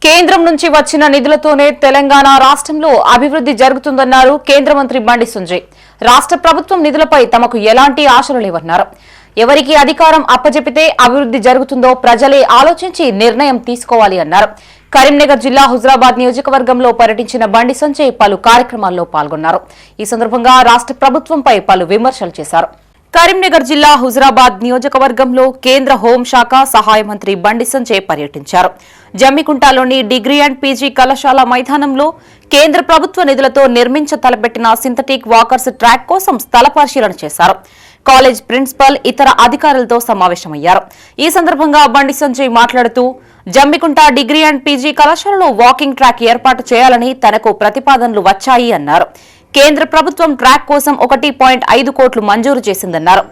కేంద్రం నుంచి వచ్చిన నిధులతోనే తెలంగాణ రాష్ట్రంలో అభివృద్ధి జరుగుతుందన్నారు కేంద్ర మంత్రి బండి సంజయ్. రాష్ట్ర ప్రభుత్వం నిధులపై తమకు ఎలాంటి ఆశలు లేవన్నారు. ఎవరికి అధికారం అప్పజెపితే అభివృద్ధి జరుగుతుందో ప్రజలే ఆలోచించి నిర్ణయం తీసుకోవాలి అన్నారు. కరీంనగర్ జిల్లా హుజురాబాద్ నియోజకవర్గంలో పర్యటించిన బండి సంజయ్ పలు కార్యక్రమాల్లో పాల్గొన్నారు. ఈ సందర్భంగా రాష్ట్ర ప్రభుత్వంపై పలు విమర్శలు చేశారు. కరీంనగర్ జిల్లా హుజురాబాద్ నియోజకవర్గంలో కేంద్ర హోంశాఖ సహాయ మంత్రి బండి సంజయ్ పర్యటించారు. జమ్మికుంటలోని డిగ్రీ అండ్ పీజీ కళాశాల మైదానంలో కేంద్ర ప్రభుత్వ నిధులతో నిర్మించ తలపెట్టిన సింథటిక్ వాకర్స్ ట్రాక్ కోసం స్థల పరిశీలన చేశారు. కాలేజ్ ప్రిన్సిపల్ ఇతర అధికారులతో సమావేశమయ్యారు. ఈ సందర్భంగా బండి సంజయ్ మాట్లాడుతూ జమ్మికుంట డిగ్రీ అండ్ పీజీ కళాశాలలో వాకింగ్ ట్రాక్ ఏర్పాటు చేయాలని తనకు ప్రతిపాదనలు వచ్చాయి అన్నారు. కేంద్ర ప్రభుత్వం ట్రాక్ కోసం 1.5 కోట్లు మంజూరు చేసిందన్నారు.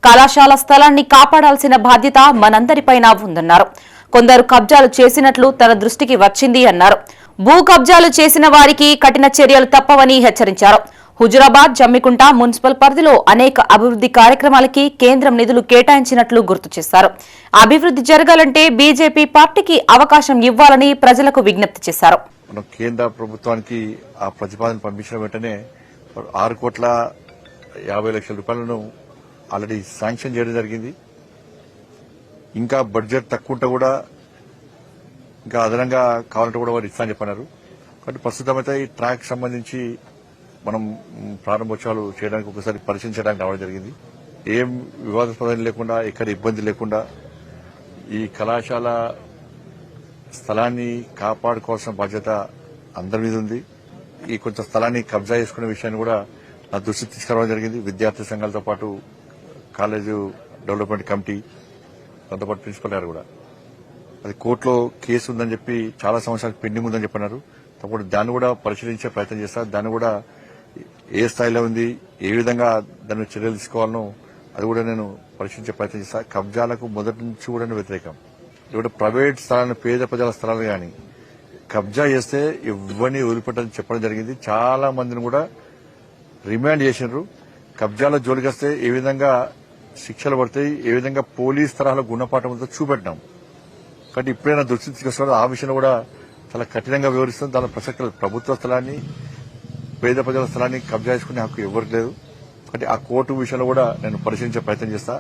కళాశాల స్థలాన్ని కాపాడాల్సిన బాధ్యత మనందరిపైన ఉందన్నారు. కొందరు కబ్జాలు చేసినట్లు తన దృష్టికి వచ్చింది అన్నారు. భూ కబ్జాలు చేసిన వారికి కఠిన చర్యలు తప్పవని హెచ్చరించారు. హుజురాబాద్ జమ్మికుంట మున్సిపల్ పరిధిలో అనేక అభివృద్ధి కార్యక్రమాలకి కేంద్రం నిధులు కేటాయించినట్లు గుర్తు చేశారు. అభివృద్ధి జరగాలంటే బీజేపీ పార్టీకి అవకాశం ఇవ్వాలని ప్రజలకు విజ్ఞప్తి చేశారు. మనం కేంద్ర ప్రభుత్వానికి ఆ ప్రతిపాదన పంపించిన వెంటనే 6,50,00,000 రూపాయలను ఆల్రెడీ శాంక్షన్ చేయడం జరిగింది. ఇంకా బడ్జెట్ తక్కువ ఉంటే కూడా ఇంకా అదనంగా కావాలంటే కూడా వారు ఇస్తామని చెప్పన్నారు. కాబట్టి ప్రస్తుతం అయితే ఈ ట్రాక్ సంబంధించి మనం ప్రారంభోత్సవాలు చేయడానికి ఒకసారి పరిశీలించడానికి రావడం జరిగింది. ఏం వివాదాస్పదం లేకుండా ఎక్కడ ఇబ్బంది లేకుండా ఈ కళాశాల స్థలాన్ని కాపాడుకోవాల్సిన బాధ్యత అందరి మీద ఉంది. ఈ కొంత స్థలాన్ని కబ్జా చేసుకునే విషయాన్ని కూడా నా దృష్టికి తీసుకురావడం జరిగింది. విద్యార్థి సంఘాలతో పాటు కాలేజు డెవలప్మెంట్ కమిటీ దాంతో పాటు ప్రిన్సిపల్ గారు కూడా అది కోర్టులో కేసు ఉందని చెప్పి చాలా సంవత్సరాలు పెండింగ్ ఉందని చెప్పన్నారు. తప్పకుండా దాన్ని కూడా పరిశీలించే ప్రయత్నం చేస్తారు. దాన్ని కూడా ఏ స్థాయిలో ఉంది, ఏ విధంగా దాన్ని చర్యలు తీసుకోవాలనో అది కూడా నేను పరిశీలించే ప్రయత్నం చేస్తాను. కబ్జాలకు మొదటి నుంచి కూడా వ్యతిరేకం. ఇప్పుడు ప్రైవేట్ స్థలాలను పేద ప్రజల స్థలాలు కానీ కబ్జా చేస్తే ఇవన్నీ వదిలిపెట్టని చెప్పడం జరిగింది. చాలా మందిని కూడా రిమాండ్ చేసినారు. కబ్జాల జోలికి వస్తే ఏ విధంగా శిక్షలు పడతాయి, ఏ విధంగా పోలీస్ తరహాలో గుణపాఠంతో చూపెట్టినాం. కాబట్టి ఇప్పుడైనా దృష్టి తీసుకొస్తున్నారు. ఆ విషయంలో కూడా చాలా కఠినంగా వివరిస్తుంది. దాని ప్రసక్తి ప్రభుత్వ స్థలాన్ని పేద ప్రజల స్థలాన్ని కబ్జా చేసుకునే హక్కు ఎవరికి లేదు. కాబట్టి ఆ కోర్టు విషయంలో కూడా నేను పరిశీలించే ప్రయత్నం చేస్తా.